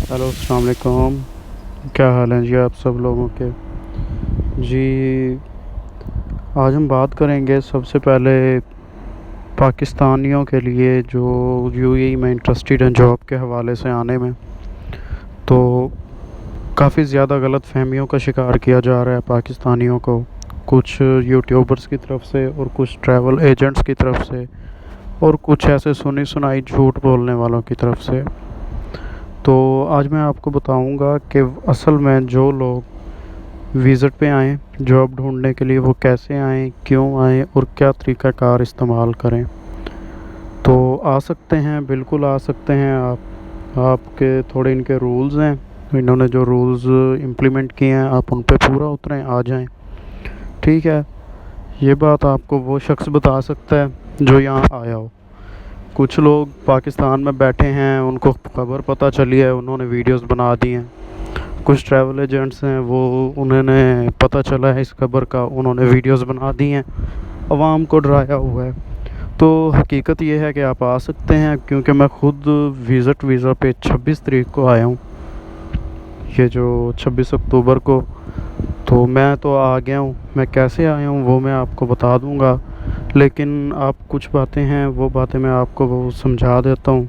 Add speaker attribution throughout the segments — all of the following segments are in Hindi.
Speaker 1: हेलो अस्सलाम वालेकुम। क्या हाल है जी आप सब लोगों के। जी, आज हम बात करेंगे सबसे पहले पाकिस्तानियों के लिए जो यूएई में इंटरेस्टेड हैं जॉब के हवाले से आने में। तो काफ़ी ज़्यादा गलत फहमियों का शिकार किया जा रहा है पाकिस्तानियों को, कुछ यूट्यूबर्स की तरफ से और कुछ ट्रैवल एजेंट्स की तरफ से और कुछ ऐसे सुनी सुनाई झूठ बोलने वालों की तरफ से। तो आज मैं आपको बताऊंगा कि असल में जो लोग विज़िट पे आएँ जॉब ढूंढने के लिए, वो कैसे आएँ, क्यों आएँ और क्या तरीक़ाकार इस्तेमाल करें। तो आ सकते हैं, बिल्कुल आ सकते हैं आप। आपके थोड़े इनके रूल्स हैं, इन्होंने जो रूल्स इम्प्लीमेंट किए हैं आप उन पे पूरा उतरें, आ जाएं। ठीक है, ये बात आपको वो शख्स बता सकता है जो यहाँ आया हो। कुछ लोग पाकिस्तान में बैठे हैं, उनको खबर पता चली है, उन्होंने वीडियोस बना दी हैं। कुछ ट्रैवल एजेंट्स हैं, वो उन्होंने पता चला है इस खबर का, उन्होंने वीडियोस बना दी हैं, आवाम को डराया हुआ है। तो हकीकत ये है कि आप आ सकते हैं, क्योंकि मैं ख़ुद विज़िट वीज़ा पे 26 तारीख को आया हूँ, ये जो 26 अक्टूबर को। तो मैं तो आ गया हूँ, मैं कैसे आया हूँ वो मैं आपको बता दूँगा, लेकिन आप कुछ बातें हैं वो बातें मैं आपको वो समझा देता हूँ,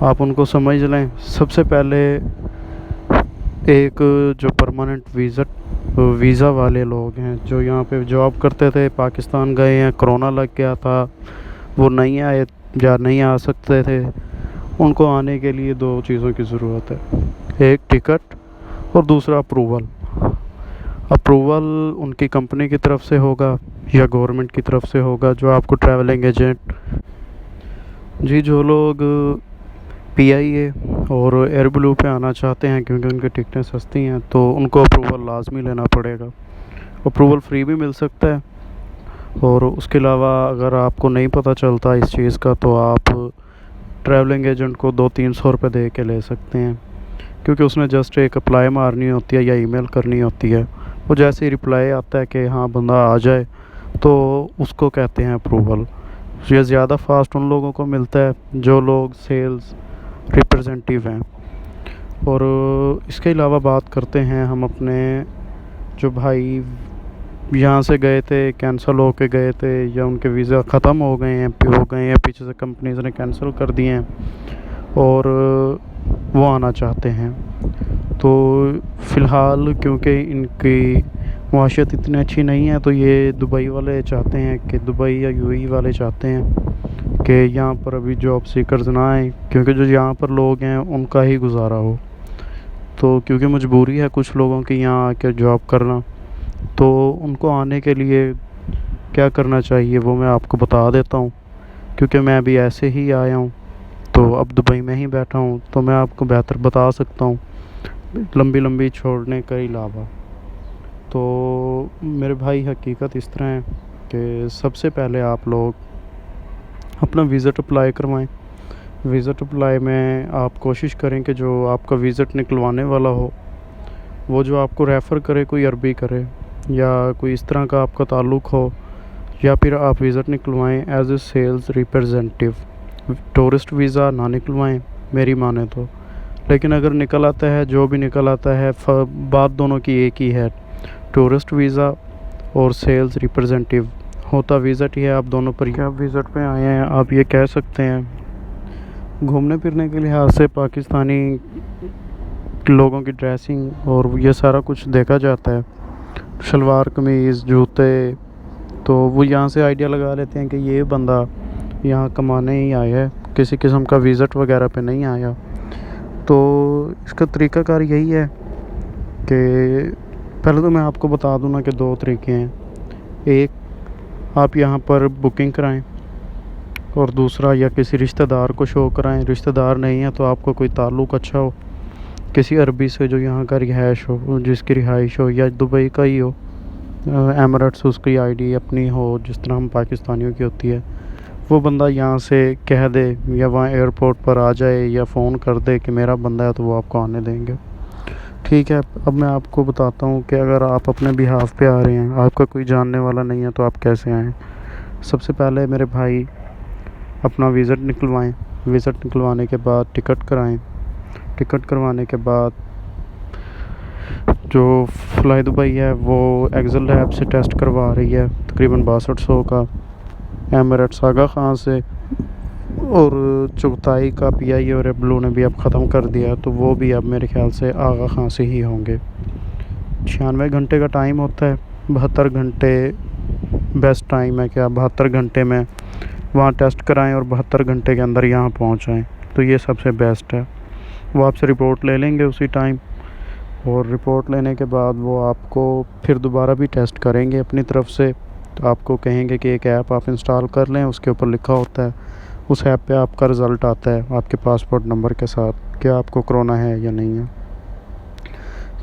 Speaker 1: आप उनको समझ लें। सबसे पहले एक जो परमानेंट वीज़ा वाले लोग हैं जो यहाँ पे जॉब करते थे, पाकिस्तान गए हैं, कोरोना लग गया था, वो नहीं आए या नहीं आ सकते थे, उनको आने के लिए दो चीज़ों की ज़रूरत है, एक टिकट और दूसरा अप्रूवल। अप्रूवल उनकी कंपनी की तरफ से होगा या गवर्नमेंट की तरफ से होगा, जो आपको ट्रैवलिंग एजेंट। जी, जो लोग पीआईए और एयर ब्लू पे आना चाहते हैं क्योंकि उनकी टिकटें सस्ती हैं, तो उनको अप्रूवल लाजमी लेना पड़ेगा। अप्रूवल फ्री भी मिल सकता है, और उसके अलावा अगर आपको नहीं पता चलता इस चीज़ का तो आप ट्रैवलिंग एजेंट को 200-300 रुपये दे के ले सकते हैं, क्योंकि उसने जस्ट एक अप्लाई मारनी होती है या ईमेल करनी होती है। वो जैसे ही रिप्लाई आता है कि हाँ बंदा आ जाए, तो उसको कहते हैं अप्रूवल। ये ज़्यादा फास्ट उन लोगों को मिलता है जो लोग सेल्स रिप्रेजेंटेटिव हैं। और इसके अलावा बात करते हैं हम अपने जो भाई यहाँ से गए थे, कैंसिल हो के गए थे, या उनके वीज़ा ख़त्म हो गए हैं, पीछे से कंपनीज ने कैंसिल कर दिए हैं और वो आना चाहते हैं। तो फ़िलहाल क्योंकि इनकी मुआशरत इतनी अच्छी नहीं है, तो ये दुबई वाले चाहते हैं कि दुबई या यूएई वाले चाहते हैं कि यहाँ पर अभी जॉब सीकर्स ना आए, क्योंकि जो यहाँ पर लोग हैं उनका ही गुजारा हो। तो क्योंकि मजबूरी है कुछ लोगों की यहाँ आकर जॉब करना, तो उनको आने के लिए क्या करना चाहिए वो मैं आपको बता देता हूँ, क्योंकि मैं अभी ऐसे ही आया हूँ, तो अब दुबई में ही बैठा हूँ, तो मैं आपको बेहतर बता सकता हूँ लंबी लंबी छोड़ने के अलावा। तो मेरे भाई, हकीकत इस तरह है कि सबसे पहले आप लोग अपना विज़िट अप्लाई करवाएं। विज़िट अप्लाई में आप कोशिश करें कि जो आपका विज़िट निकलवाने वाला हो, वो जो आपको रेफ़र करे, कोई अरबी करे या कोई इस तरह का आपका ताल्लुक़ हो, या फिर आप विज़िट निकलवाएं as a sales representative. Tourist visa ना निकलवाएं मेरी माने तो, लेकिन अगर निकल आता है, जो भी निकल आता है, बात दोनों की एक ही है, टूरिस्ट वीज़ा और सेल्स रिप्रेजेंटेटिव होता विज़िट ही है। आप दोनों पर आप विज़िट पे आए हैं, आप ये कह सकते हैं। घूमने फिरने के लिहाज से पाकिस्तानी लोगों की ड्रेसिंग और ये सारा कुछ देखा जाता है, शलवार कमीज़ जूते, तो वो यहाँ से आइडिया लगा लेते हैं कि ये बंदा यहाँ कमाने ही आया है, किसी किस्म का विज़िट वगैरह पे नहीं आया। तो इसका तरीक़ाकार यही है कि पहले तो मैं आपको बता दूँ ना कि दो तरीके हैं, एक आप यहाँ पर बुकिंग कराएं, और दूसरा या किसी रिश्तेदार को शो कराएं। रिश्तेदार नहीं है तो आपको कोई ताल्लुक़ अच्छा हो किसी अरबी से जो यहाँ का रिहाइश हो, जिसकी रिहाइश हो, या दुबई का ही हो, एमिरेट्स उसकी आईडी अपनी हो, जिस तरह हम पाकिस्तानियों की होती है, वो बंदा यहाँ से कह दे या वहाँ एयरपोर्ट पर आ जाए या फ़ोन कर दे कि मेरा बंदा है, तो वो आपको आने देंगे। ठीक है, अब मैं आपको बताता हूँ कि अगर आप अपने बिहाफ पे आ रहे हैं, आपका कोई जानने वाला नहीं है, तो आप कैसे आएँ। सबसे पहले मेरे भाई अपना विज़िट निकलवाएं। विज़िट निकलवाने के बाद टिकट कराएं। टिकट करवाने के बाद जो फ्लाई दुबई है वो एक्सल लैब से टेस्ट करवा रही है तकरीबन 6200 का, एमिरेट्स आगा खां से, और चुगताई का पीआई और ब्लू ने भी अब ख़त्म कर दिया है, तो वो भी अब मेरे ख्याल से आगा खां से ही होंगे। 96 घंटे का टाइम होता है, 72 घंटे बेस्ट टाइम है कि आप 72 घंटे में वहाँ टेस्ट कराएं और 72 घंटे के अंदर यहाँ पहुँच जाएँ, तो ये सबसे बेस्ट है। वो आपसे रिपोर्ट ले लेंगे उसी टाइम, और रिपोर्ट लेने के बाद वो आपको फिर दोबारा भी टेस्ट करेंगे अपनी तरफ से। तो आपको कहेंगे कि एक ऐप आप इंस्टॉल कर लें, उसके ऊपर लिखा होता है, उस ऐप पे आपका रिज़ल्ट आता है आपके पासपोर्ट नंबर के साथ कि आपको कोरोना है या नहीं है।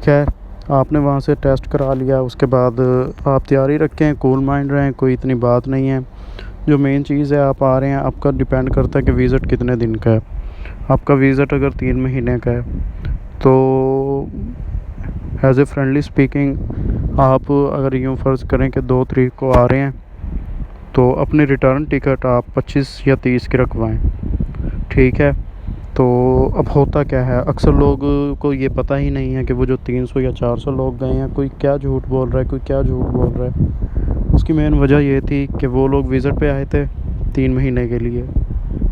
Speaker 1: खैर, आपने वहाँ से टेस्ट करा लिया, उसके बाद आप तैयारी रखें, कूल माइंड रहें, कोई इतनी बात नहीं है। जो मेन चीज़ है, आप आ रहे हैं, आपका डिपेंड करता है कि विज़िट कितने दिन का है। आपका विज़िट अगर 3 महीने का है तो एज ए फ्रेंडली स्पीकिंग आप अगर यूँ फ़र्ज़ करें कि 2 तारीख को आ रहे हैं तो अपनी रिटर्न टिकट आप 25 या 30 की रखवाएं, ठीक है। तो अब होता क्या है, अक्सर लोग को ये पता ही नहीं है कि वो जो 300 या 400 लोग गए हैं, कोई क्या झूठ बोल रहा है, कोई क्या झूठ बोल रहा है। उसकी मेन वजह ये थी कि वो लोग विज़िट पे आए थे 3 महीने के लिए,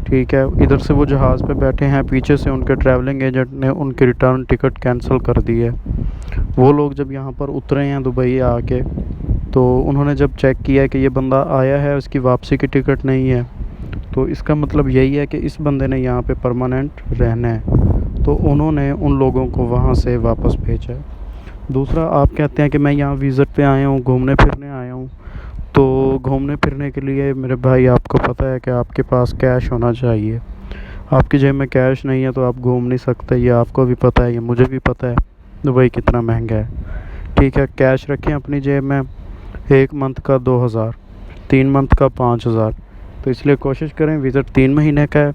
Speaker 1: ठीक है। इधर से वो जहाज़ पे बैठे हैं, पीछे से उनके ट्रैवलिंग एजेंट ने उनकी रिटर्न टिकट कैंसिल कर दी है। वो लोग जब यहाँ पर उतरे हैं दुबई आके, तो उन्होंने जब चेक किया कि ये बंदा आया है, उसकी वापसी की टिकट नहीं है, तो इसका मतलब यही है कि इस बंदे ने यहाँ पे परमानेंट रहना है, तो उन्होंने उन लोगों को वहाँ से वापस भेजा है। दूसरा, आप कहते हैं कि मैं यहाँ विज़िट पे आया हूँ, घूमने फिरने आया हूँ, तो घूमने फिरने के लिए मेरे भाई आपको पता है कि आपके पास कैश होना चाहिए। आपकी जेब में कैश नहीं है तो आप घूम नहीं सकते, ये आपको भी पता है, ये मुझे भी पता है दुबई कितना महंगा है, ठीक है। कैश रखें अपनी जेब में, 1 मंथ का 2000, 3 मंथ का 5000। तो इसलिए कोशिश करें, विज़िट 3 महीने का है,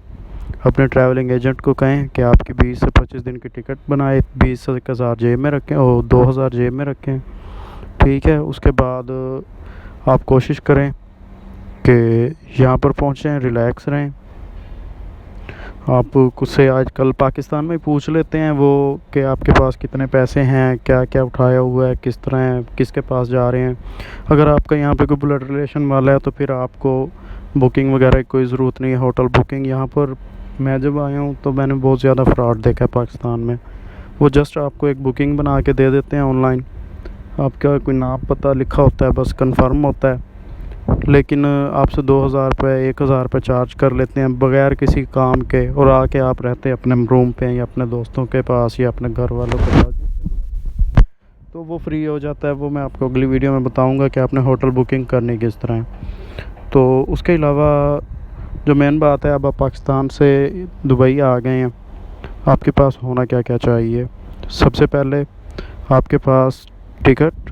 Speaker 1: अपने ट्रैवलिंग एजेंट को कहें कि आपकी 20 से 25 दिन की टिकट बनाए, 20 से 1000 जेब में रखें और 2000 जेब में रखें, ठीक है। उसके बाद आप कोशिश करें कि यहाँ पर पहुँचें, रिलैक्स रहें। आप कुछ से आजकल पाकिस्तान में पूछ लेते हैं वो कि आपके पास कितने पैसे हैं, क्या क्या उठाया हुआ है, किस तरह है, किसके पास जा रहे हैं। अगर आपका यहाँ पे कोई ब्लड रिलेशन वाला है तो फिर आपको बुकिंग वगैरह की कोई ज़रूरत नहीं है, होटल बुकिंग। यहाँ पर मैं जब आया हूँ तो मैंने बहुत ज़्यादा फ्रॉड देखा है पाकिस्तान में। वो जस्ट आपको एक बुकिंग बना के दे देते हैं ऑनलाइन, आपका कोई नाम पता लिखा होता है, बस कंफर्म होता है, लेकिन आपसे 2000 रुपये 1000 रुपये चार्ज कर लेते हैं बग़ैर किसी काम के, और आके आप रहते हैं अपने रूम पे या अपने दोस्तों के पास या अपने घर वालों के पास, तो वो फ्री हो जाता है। वो मैं आपको अगली वीडियो में बताऊंगा कि आपने होटल बुकिंग करनी किस तरह है। तो उसके अलावा जो मेन बात है, अब आप पाकिस्तान से दुबई आ गए हैं, आपके पास होना क्या क्या चाहिए। सबसे पहले आपके पास टिकट,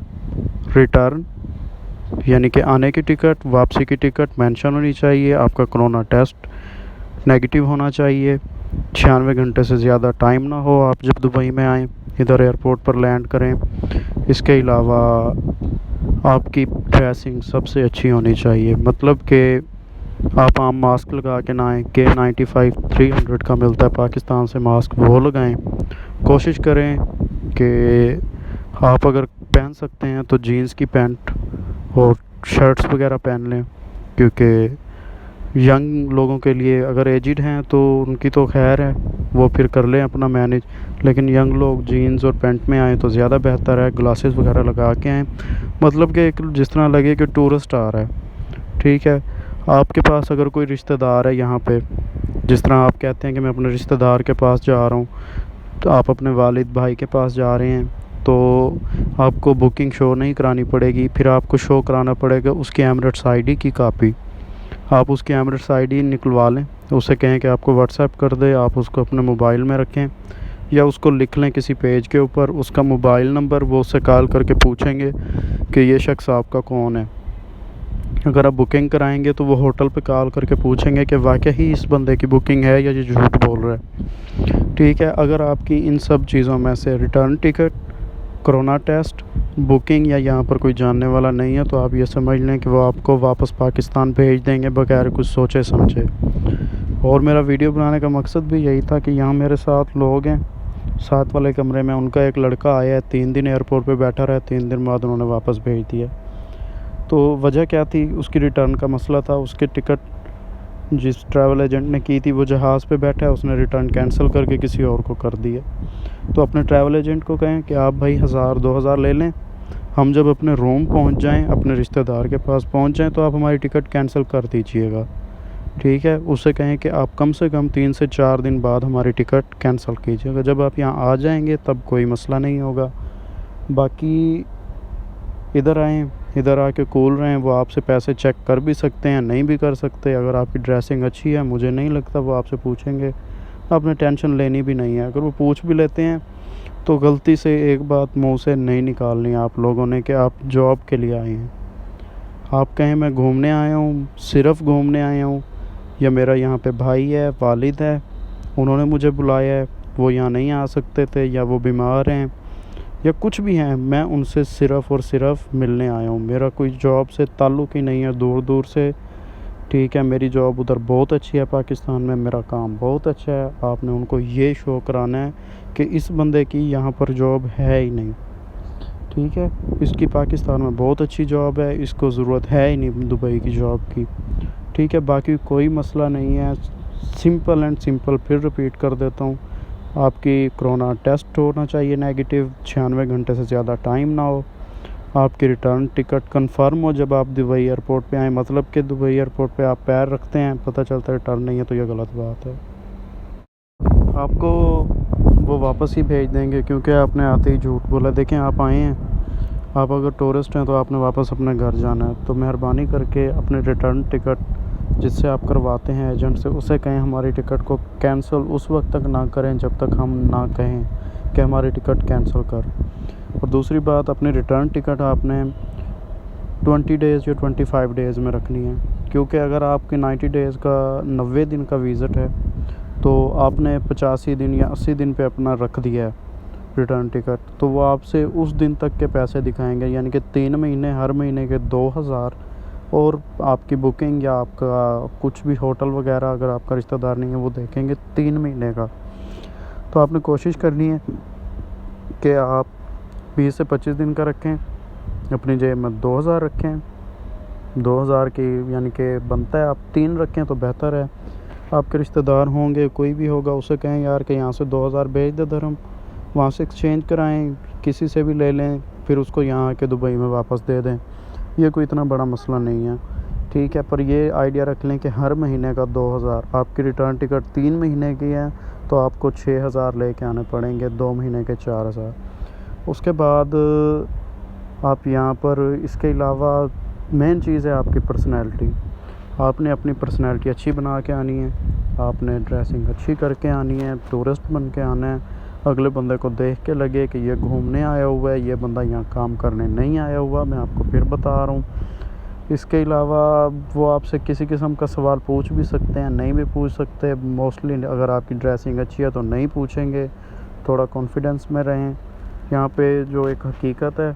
Speaker 1: रिटर्न यानी कि आने की टिकट, वापसी की टिकट मेंशन होनी चाहिए। आपका कोरोना टेस्ट नेगेटिव होना चाहिए, 96 घंटे से ज़्यादा टाइम ना हो आप जब दुबई में आएँ, इधर एयरपोर्ट पर लैंड करें। इसके अलावा आपकी ड्रेसिंग सबसे अच्छी होनी चाहिए, मतलब कि आप आम मास्क लगा के ना आएँ, K95 300 का मिलता है पाकिस्तान से मास्क, वो लगाएं। कोशिश करें कि आप अगर पहन सकते हैं तो जीन्स की पैंट और शर्ट्स वगैरह पहन लें, क्योंकि यंग लोगों के लिए, अगर एजिड हैं तो उनकी तो खैर है, वो फिर कर लें अपना मैनेज, लेकिन यंग लोग जीन्स और पैंट में आएँ तो ज़्यादा बेहतर है। ग्लासेस वगैरह लगा के आएँ, मतलब कि एक जिस तरह लगे कि टूरिस्ट आ रहा है, ठीक है। आपके पास अगर कोई रिश्तेदार है यहाँ पे, जिस तरह आप कहते हैं कि मैं अपने रिश्तेदार के पास जा रहा हूँ, तो आप अपने वालिद भाई के पास जा रहे हैं, तो आपको बुकिंग शो नहीं करानी पड़ेगी, फिर आपको शो कराना पड़ेगा उसकी एमिरेट्स आईडी की कापी। आप उसकी एमिरेट्स आईडी निकलवा लें, उससे कहें कि आपको व्हाट्सएप कर दे, आप उसको अपने मोबाइल में रखें या उसको लिख लें किसी पेज के ऊपर उसका मोबाइल नंबर, वो उससे कॉल करके पूछेंगे कि ये शख्स आपका कौन है। अगर आप बुकिंग कराएंगे तो वो होटल पे कॉल करके पूछेंगे कि वाकई ही इस बंदे की बुकिंग है या ये झूठ बोल रहा है, ठीक है। अगर आपकी इन सब चीज़ों में से return ticket, corona test, booking या यहाँ पर कोई जानने वाला नहीं है, तो आप ये समझ लें कि वो आपको वापस पाकिस्तान भेज देंगे बगैर कुछ सोचे समझे। और मेरा वीडियो बनाने का मकसद भी यही था कि यहाँ मेरे साथ लोग हैं साथ वाले कमरे में उनका एक लड़का आया है, 3 दिन एयरपोर्ट पे बैठा रहा, 3 दिन बाद उन्होंने वापस भेज दिया। तो वजह क्या थी? उसकी रिटर्न का मसला था। उसकी टिकट जिस ट्रैवल एजेंट ने की थी वो जहाज़ पे बैठा है, उसने रिटर्न कैंसिल करके किसी और को कर दिया। तो अपने ट्रैवल एजेंट को कहें कि आप भाई 1000-2000 ले लें, हम जब अपने रूम पहुंच जाएं, अपने रिश्तेदार के पास पहुंच जाएं, तो आप हमारी टिकट कैंसिल कर दीजिएगा, ठीक है। उसे कहें कि आप कम से कम 3 से 4 दिन बाद हमारी टिकट कैंसिल कीजिएगा। जब आप यहाँ आ जाएंगे तब कोई मसला नहीं होगा। बाकी इधर आएँ, इधर आके कूल रहें। वो आपसे पैसे चेक कर भी सकते हैं, नहीं भी कर सकते। अगर आपकी ड्रेसिंग अच्छी है, मुझे नहीं लगता वो आपसे पूछेंगे। आपने टेंशन लेनी भी नहीं है। अगर वो पूछ भी लेते हैं तो गलती से एक बात मुंह से नहीं निकालनी आप लोगों ने कि आप जॉब के लिए आए हैं। आप कहें मैं घूमने आया हूँ, सिर्फ़ घूमने आया हूँ, या मेरा यहाँ पे भाई है, वालिद है, उन्होंने मुझे बुलाया है, वो यहाँ नहीं आ सकते थे, या वो बीमार हैं, या कुछ भी हैं, मैं उनसे सिर्फ़ और सिर्फ़ मिलने आया हूँ। मेरा कोई जॉब से ताल्लुक़ ही नहीं है दूर दूर से, ठीक है। मेरी जॉब उधर बहुत अच्छी है पाकिस्तान में, मेरा काम बहुत अच्छा है। आपने उनको ये शो कराना है कि इस बंदे की यहाँ पर जॉब है ही नहीं, ठीक है। इसकी पाकिस्तान में बहुत अच्छी जॉब है, इसको ज़रूरत है ही नहीं दुबई की जॉब की, ठीक है। बाकी कोई मसला नहीं है। सिंपल एंड सिंपल फिर रिपीट कर देता हूँ, आपकी कोरोना टेस्ट होना चाहिए नेगेटिव, 96 घंटे से ज़्यादा टाइम ना हो। आपकी रिटर्न टिकट कंफर्म हो जब आप दुबई एयरपोर्ट पे आएँ, मतलब कि दुबई एयरपोर्ट पे आप पैर रखते हैं, पता चलता है रिटर्न नहीं है, तो ये गलत बात है। आपको वो वापस ही भेज देंगे क्योंकि आपने आते ही झूठ बोला। देखें, आप आए हैं, आप अगर टूरिस्ट हैं तो आपने वापस अपने घर जाना है, तो मेहरबानी करके अपने रिटर्न टिकट जिससे आप करवाते हैं एजेंट से, उसे कहें हमारी टिकट को कैंसिल उस वक्त तक ना करें जब तक हम ना कहें कि हमारी टिकट कैंसिल कर। और दूसरी बात, अपनी रिटर्न टिकट आपने 20 डेज़ या 25 डेज़ में रखनी है, क्योंकि अगर आपके 90 डेज़ का 90 दिन का विज़िट है तो आपने 85 दिन या 80 दिन पे अपना रख दिया है रिटर्न टिकट, तो वो आपसे उस दिन तक के पैसे दिखाएंगे, यानी कि 3 महीने, हर महीने के 2000, और आपकी बुकिंग या आपका कुछ भी होटल वगैरह अगर आपका रिश्तेदार नहीं है वो देखेंगे 3 महीने का। तो आपने कोशिश करनी है कि आप 20 से 25 दिन का रखें, अपनी जेब में 2000 रखें। 2000 की यानी कि बनता है आप 3 रखें तो बेहतर है। आपके रिश्तेदार होंगे, कोई भी होगा, उसे कहें यार कि यहाँ से 2000 भेज दे धर्म, वहाँ से एक्सचेंज कराएं, किसी से भी ले लें, फिर उसको यहाँ आके दुबई में वापस दे दें। ये कोई इतना बड़ा मसला नहीं है, ठीक है। पर ये आइडिया रख लें कि हर महीने का 2000, आपकी रिटर्न टिकट 3 महीने की है तो आपको 6000 लेके आने पड़ेंगे, 2 महीने के 4000। उसके बाद आप यहाँ पर इसके अलावा मेन चीज़ है आपकी पर्सनैलिटी। आपने अपनी पर्सनैलिटी अच्छी बना के आनी है, आपने ड्रेसिंग अच्छी करके आनी है, टूरिस्ट बन के आना है। अगले बंदे को देख के लगे कि ये घूमने आया हुआ है, ये बंदा यहाँ काम करने नहीं आया हुआ। मैं आपको फिर बता रहा हूँ। इसके अलावा वो आपसे किसी किस्म का सवाल पूछ भी सकते हैं, नहीं भी पूछ सकते। मोस्टली अगर आपकी ड्रेसिंग अच्छी है तो नहीं पूछेंगे। थोड़ा कॉन्फिडेंस में रहें। यहाँ पे जो एक हकीकत है,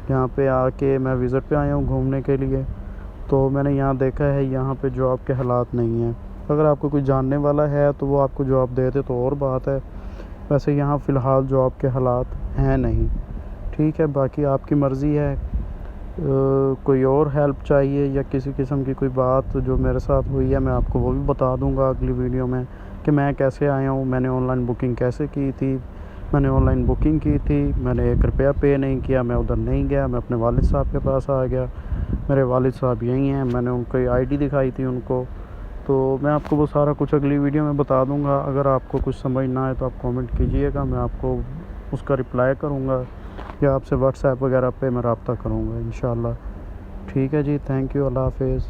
Speaker 1: यहाँ पे आके मैं विज़िट पे आया हूँ घूमने के लिए, तो मैंने यहाँ देखा है यहाँ पे जॉब के हालात नहीं हैं। अगर आपको कोई जानने वाला है तो वो आपको जॉब दे दे तो और बात है, वैसे यहाँ फ़िलहाल जॉब के हालात हैं नहीं, ठीक है। बाकी आपकी मर्ज़ी है। कोई और हेल्प चाहिए या किसी किस्म की कोई बात जो मेरे साथ हुई है, मैं आपको वो भी बता दूंगा अगली वीडियो में कि मैं कैसे आया हूँ, मैंने ऑनलाइन बुकिंग कैसे की थी। मैंने ऑनलाइन बुकिंग की थी, मैंने 1 रुपया पे नहीं किया, मैं उधर नहीं गया, मैं अपने वालिद साहब के पास आ गया। मेरे वालिद साहब यहीं हैं, मैंने उनको आईडी दिखाई थी उनको। तो मैं आपको वो सारा कुछ अगली वीडियो में बता दूंगा। अगर आपको कुछ समझ ना आए तो आप कमेंट कीजिएगा, मैं आपको उसका रिप्लाई करूंगा या आपसे व्हाट्सएप वगैरह पे मैं रब्ता करूंगा इंशाल्लाह। ठीक है जी, थैंक यू, अल्लाह हाफ़िज़।